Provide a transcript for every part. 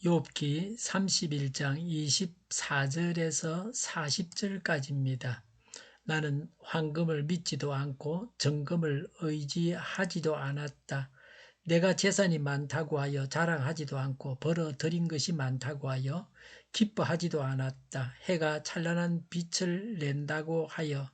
욥기 31장 24절에서 40절까지입니다. 나는 황금을 믿지도 않고 정금을 의지하지도 않았다. 내가 재산이 많다고 하여 자랑하지도 않고 벌어들인 것이 많다고 하여 기뻐하지도 않았다. 해가 찬란한 빛을 낸다고 하여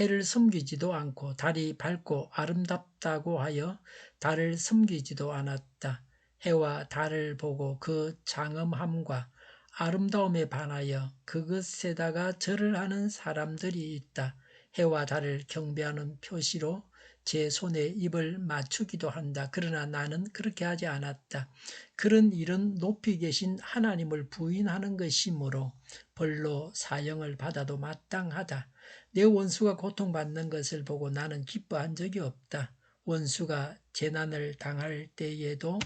해를 섬기지도 않고 달이 밝고 아름답다고 하여 달을 섬기지도 않았다. 해와 달을 보고 그 장엄함과 아름다움에 반하여 그것에다가 절을 하는 사람들이 있다. 해와 달을 경배하는 표시로 제 손에 입을 맞추기도 한다. 그러나 나는 그렇게 하지 않았다. 그런 일은 높이 계신 하나님을 부인하는 것이므로 벌로 사형을 받아도 마땅하다. 내 원수가 고통받는 것을 보고 나는 기뻐한 적이 없다. 원수가 재난을 당할 때에도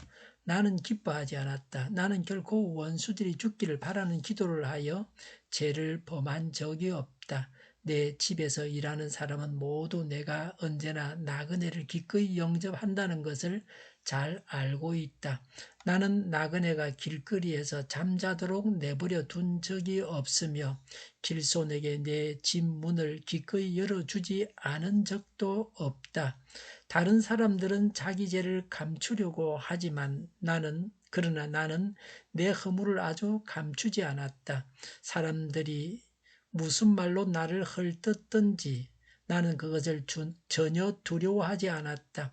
나는 기뻐하지 않았다. 나는 결코 원수들이 죽기를 바라는 기도를 하여 죄를 범한 적이 없다. 내 집에서 일하는 사람은 모두 내가 언제나 나그네를 기꺼이 영접한다는 것을 잘 알고 있다. 나는 나그네가 길거리에서 잠자도록 내버려 둔 적이 없으며 길손에게 내 집 문을 기꺼이 열어주지 않은 적도 없다. 다른 사람들은 자기 죄를 감추려고 하지만 그러나 나는 내 허물을 아주 감추지 않았다. 사람들이 무슨 말로 나를 헐뜯든지 나는 그것을 전혀 두려워하지 않았다.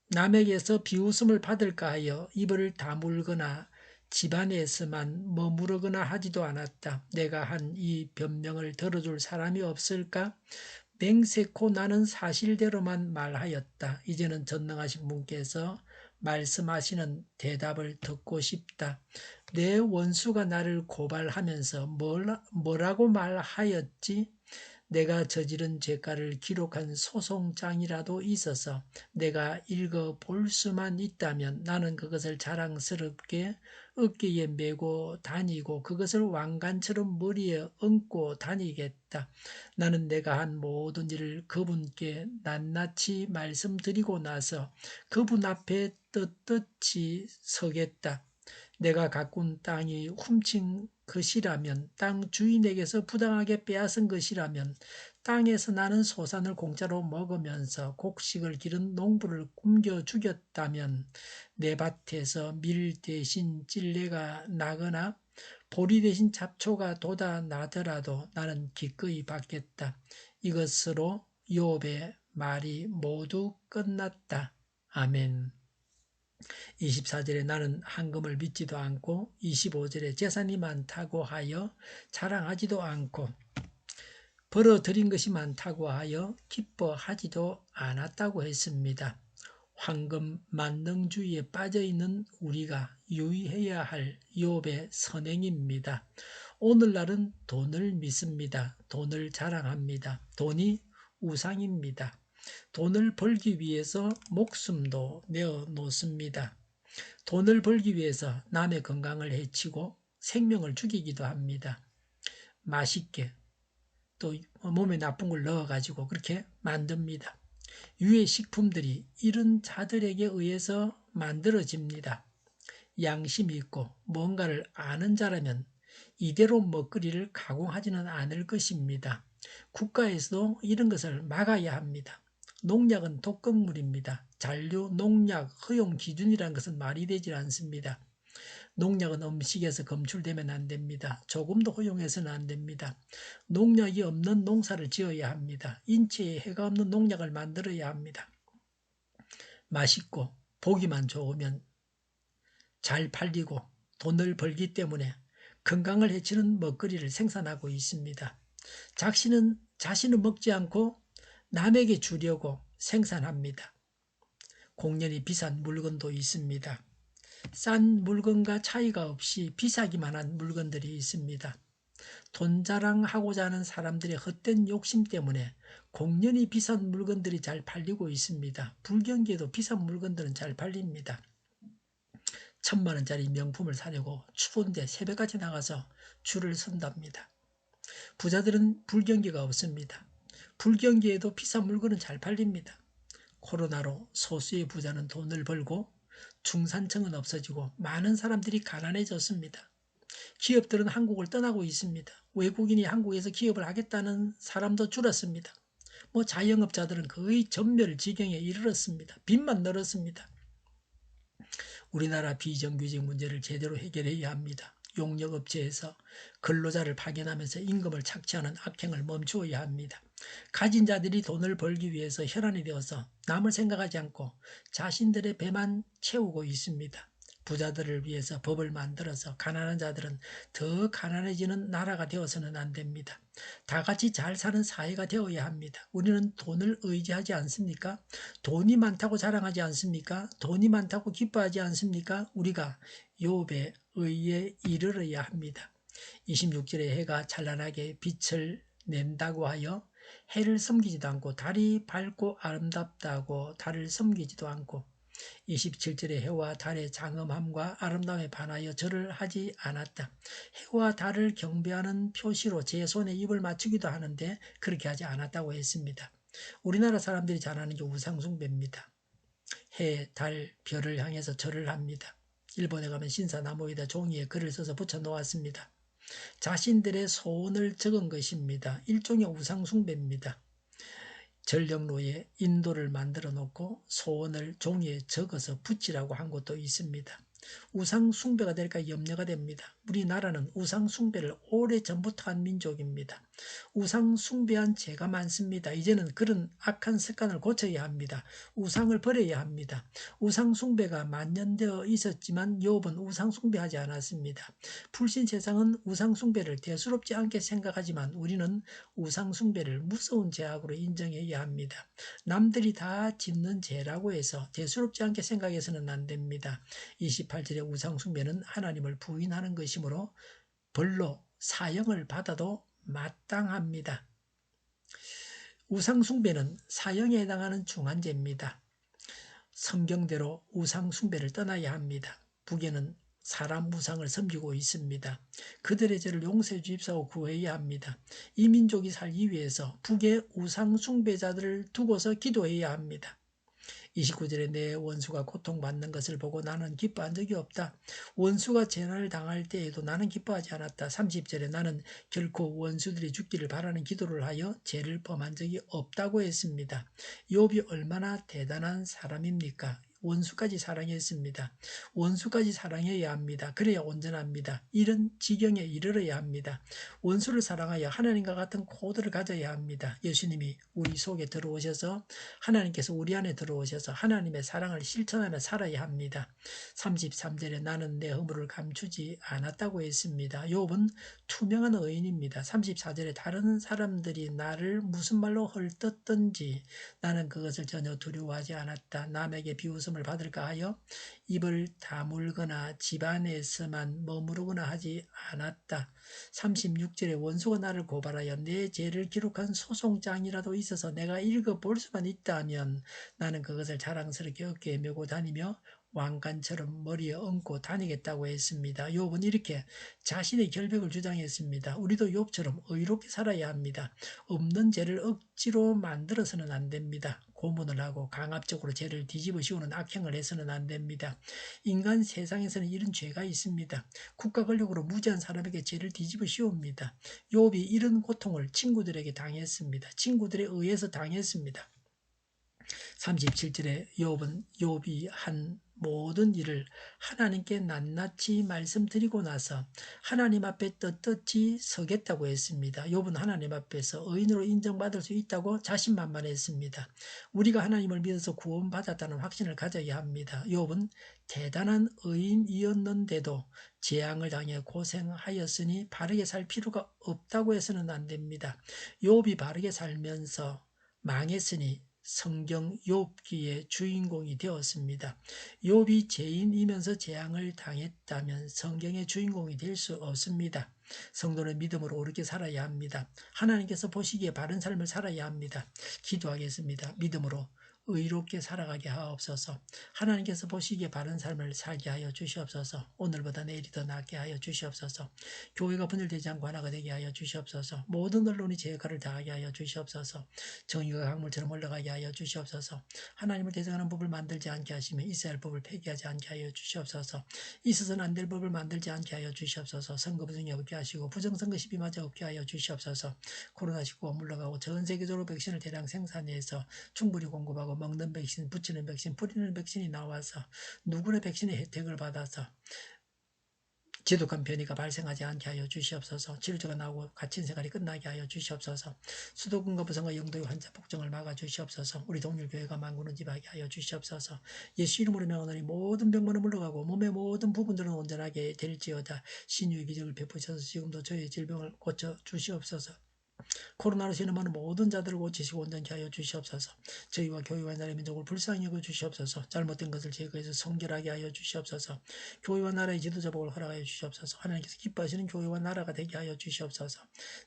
남에게서 비웃음을 받을까 하여 입을 다물거나 집안에서만 머무르거나 하지도 않았다. 내가 한 이 변명을 들어줄 사람이 없을까? 맹세코 나는 사실대로만 말하였다. 이제는 전능하신 분께서 말씀하시는 대답을 듣고 싶다. 내 원수가 나를 고발하면서 뭐라고 말하였지? 내가 저지른 죄가를 기록한 소송장이라도 있어서 내가 읽어볼 수만 있다면 나는 그것을 자랑스럽게 어깨에 메고 다니고 그것을 왕관처럼 머리에 얹고 다니겠다. 나는 내가 한 모든 일을 그분께 낱낱이 말씀드리고 나서 그분 앞에 떳떳이 서겠다. 내가 가꾼 땅이 훔친 것이라면, 땅 주인에게서 부당하게 빼앗은 것이라면, 땅에서 나는 소산을 공짜로 먹으면서 곡식을 기른 농부를 굶겨 죽였다면, 내 밭에서 밀 대신 찔레가 나거나 보리 대신 잡초가 돋아 나더라도 나는 기꺼이 받겠다. 이것으로 욥의 말이 모두 끝났다. 아멘. 24절에 나는 황금을 믿지도 않고 25절에 재산이 많다고 하여 자랑하지도 않고 벌어들인 것이 많다고 하여 기뻐하지도 않았다고 했습니다. 황금 만능주의에 빠져있는 우리가 유의해야 할 욥의 선행입니다. 오늘날은 돈을 믿습니다. 돈을 자랑합니다. 돈이 우상입니다. 돈을 벌기 위해서 목숨도 내어놓습니다. 돈을 벌기 위해서 남의 건강을 해치고 생명을 죽이기도 합니다. 맛있게 또 몸에 나쁜 걸 넣어가지고 그렇게 만듭니다. 유해 식품들이 이런 자들에게 의해서 만들어집니다. 양심이 있고 뭔가를 아는 자라면 이대로 먹거리를 가공하지는 않을 것입니다. 국가에서도 이런 것을 막아야 합니다. 농약은 독극물입니다. 잔류 농약 허용 기준이라는 것은 말이 되질 않습니다. 농약은 음식에서 검출되면 안 됩니다. 조금도 허용해서는 안 됩니다. 농약이 없는 농사를 지어야 합니다. 인체에 해가 없는 농약을 만들어야 합니다. 맛있고 보기만 좋으면 잘 팔리고 돈을 벌기 때문에 건강을 해치는 먹거리를 생산하고 있습니다. 자신은 먹지 않고 남에게 주려고 생산합니다. 공연히 비싼 물건도 있습니다. 싼 물건과 차이가 없이 비싸기만 한 물건들이 있습니다. 돈 자랑하고자 하는 사람들의 헛된 욕심 때문에 공연히 비싼 물건들이 잘 팔리고 있습니다. 불경기에도 비싼 물건들은 잘 팔립니다. 1,000만원짜리 명품을 사려고 추운데 새벽까지 나가서 줄을 선답니다. 부자들은 불경기가 없습니다. 불경기에도 비싼 물건은 잘 팔립니다. 코로나로 소수의 부자는 돈을 벌고 중산층은 없어지고 많은 사람들이 가난해졌습니다. 기업들은 한국을 떠나고 있습니다. 외국인이 한국에서 기업을 하겠다는 사람도 줄었습니다. 자영업자들은 거의 전멸 지경에 이르렀습니다. 빚만 늘었습니다. 우리나라 비정규직 문제를 제대로 해결해야 합니다. 용역업체에서 근로자를 파견하면서 임금을 착취하는 악행을 멈추어야 합니다. 가진 자들이 돈을 벌기 위해서 혈안이 되어서 남을 생각하지 않고 자신들의 배만 채우고 있습니다. 부자들을 위해서 법을 만들어서 가난한 자들은 더 가난해지는 나라가 되어서는 안 됩니다. 다 같이 잘 사는 사회가 되어야 합니다. 우리는 돈을 의지하지 않습니까? 돈이 많다고 자랑하지 않습니까? 돈이 많다고 기뻐하지 않습니까? 우리가 욥의 의에 이르러야 합니다. 26절에 해가 찬란하게 빛을 낸다고 하여 해를 섬기지도 않고 달이 밝고 아름답다고 달을 섬기지도 않고 27절에 해와 달의 장엄함과 아름다움에 반하여 절을 하지 않았다. 해와 달을 경배하는 표시로 제 손에 입을 맞추기도 하는데 그렇게 하지 않았다고 했습니다. 우리나라 사람들이 잘하는 게 우상숭배입니다. 해, 달, 별을 향해서 절을 합니다. 일본에 가면 신사나무에다 종이에 글을 써서 붙여놓았습니다. 자신들의 소원을 적은 것입니다. 일종의 우상숭배입니다. 전력로에 인도를 만들어 놓고 소원을 종이에 적어서 붙이라고 한 곳도 있습니다. 우상 숭배가 될까 염려가 됩니다. 우리나라는 우상 숭배를 오래전부터 한 민족입니다. 우상 숭배한 죄가 많습니다. 이제는 그런 악한 습관을 고쳐야 합니다. 우상을 버려야 합니다. 우상 숭배가 만연되어 있었지만 욥은 우상 숭배하지 않았습니다. 풀신 세상은 우상 숭배를 대수롭지 않게 생각하지만 우리는 우상 숭배를 무서운 죄악으로 인정해야 합니다. 남들이 다 짓는 죄라고 해서 대수롭지 않게 생각해서는 안 됩니다. 28절의 우상 숭배는 하나님을 부인하는 것이므로 벌로 사형을 받아도 마땅합니다. 우상 숭배는 사형에 해당하는 중한죄입니다. 성경대로 우상 숭배를 떠나야 합니다. 북에는 사람 우상을 섬기고 있습니다. 그들의 죄를 용서해 주십사고 구해야 합니다. 이 민족이 살기 위해서 북의 우상 숭배자들을 두고서 기도해야 합니다. 29절에 내 원수가 고통받는 것을 보고 나는 기뻐한 적이 없다. 원수가 재난을 당할 때에도 나는 기뻐하지 않았다. 30절에 나는 결코 원수들이 죽기를 바라는 기도를 하여 죄를 범한 적이 없다고 했습니다. 욥이 얼마나 대단한 사람입니까? 원수까지 사랑했습니다. 원수까지 사랑해야 합니다. 그래야 온전합니다. 이런 지경에 이르러야 합니다. 원수를 사랑하여 하나님과 같은 코드를 가져야 합니다. 예수님이 우리 속에 들어오셔서 하나님께서 우리 안에 들어오셔서 하나님의 사랑을 실천하며 살아야 합니다. 33절에 나는 내 허물을 감추지 않았다고 했습니다. 욥은 투명한 의인입니다. 34절에 다른 사람들이 나를 무슨 말로 헐뜯든지 나는 그것을 전혀 두려워하지 않았다. 남에게 비웃음을 받을까 하여 입을 다물거나 집안에서만 머무르거나 하지 않았다. 36절에 원수가 나를 고발하여 내 죄를 기록한 소송장이라도 있어서 내가 읽어볼 수만 있다면 나는 그것을 자랑스럽게 어깨에 메고 다니며 왕관처럼 머리에 얹고 다니겠다고 했습니다. 욥은 이렇게 자신의 결백을 주장했습니다. 우리도 욥처럼 의롭게 살아야 합니다. 없는 죄를 억지로 만들어서는 안 됩니다. 고문을 하고 강압적으로 죄를 뒤집어 씌우는 악행을 해서는 안 됩니다. 인간 세상에서는 이런 죄가 있습니다. 국가 권력으로 무지한 사람에게 죄를 뒤집어 씌웁니다. 욥이 이런 고통을 친구들에게 당했습니다. 친구들에 의해서 당했습니다. 37절에 욥이 한 모든 일을 하나님께 낱낱이 말씀드리고 나서 하나님 앞에 떳떳이 서겠다고 했습니다. 욥은 하나님 앞에서 의인으로 인정받을 수 있다고 자신만만했습니다. 우리가 하나님을 믿어서 구원받았다는 확신을 가져야 합니다. 욥은 대단한 의인이었는데도 재앙을 당해 고생하였으니 바르게 살 필요가 없다고 해서는 안 됩니다. 욥이 바르게 살면서 망했으니 성경 욥기의 주인공이 되었습니다. 욥이 죄인이면서 재앙을 당했다면 성경의 주인공이 될 수 없습니다. 성도는 믿음으로 옳게 살아야 합니다. 하나님께서 보시기에 바른 삶을 살아야 합니다. 기도하겠습니다. 믿음으로 의롭게 살아가게 하옵소서. 하나님께서 보시기에 바른 삶을 살게 하여 주시옵소서. 오늘보다 내일이 더 낫게 하여 주시옵소서. 교회가 분열되지 않고 하나가 되게 하여 주시옵소서. 모든 언론이 제 역할을 다하게 하여 주시옵소서. 정의가 강물처럼 흘러가게 하여 주시옵소서. 하나님을 대적하는 법을 만들지 않게 하시며 이스라엘 법을 폐기하지 않게 하여 주시옵소서. 있어서는 안 될 법을 만들지 않게 하여 주시옵소서. 선거 부정이 없게 하시고 부정선거 시비마저 없게 하여 주시옵소서. 코로나19가 물러가고 전 세계적으로 백신을 대량 생산해서 충분히 공급하고 먹는 백신, 붙이는 백신, 뿌리는 백신이 나와서 누구나 백신의 혜택을 받아서 지독한 변이가 발생하지 않게 하여 주시옵소서. 치료제가 나오고 갇힌 생활이 끝나게 하여 주시옵소서. 수도권과 부산과 영도의 환자 폭정을 막아 주시옵소서. 우리 동일교회가 만군은집하게 하여 주시옵소서. 예수 이름으로 명하노니 모든 병만은 물러가고 몸의 모든 부분들은 온전하게 될지어다. 신유의 기적을 베푸셔서 지금도 저희의 질병을 고쳐 주시옵소서. 코로나로 신음하는 모든 자들을 고치시고 온전케 하여 주시옵소서. 저희와 교회와 나라의 민족을 불쌍히 여겨 주시옵소서. 잘못된 것을 제거해서 성결하게 하여 주시옵소서. 교회와 나라의 지도자복을 허락하여 주시옵소서. 하나님께서 기뻐하시는 교회와 나라가 되게 하여 주시옵소서.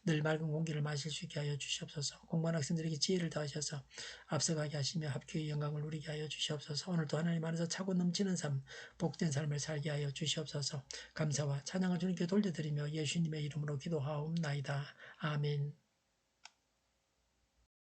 늘 맑은 공기를 마실 수 있게 하여 주시옵소서. 공부한 학생들에게 지혜를 더하셔서 앞서가게 하시며 합교의 영광을 누리게 하여 주시옵소서. 오늘도 하나님 안에서 차고 넘치는 삶, 복된 삶을 살게 하여 주시옵소서. 감사와 찬양을 주님께 돌려드리며 예수님의 이름으로 기도하옵나이다. 아멘.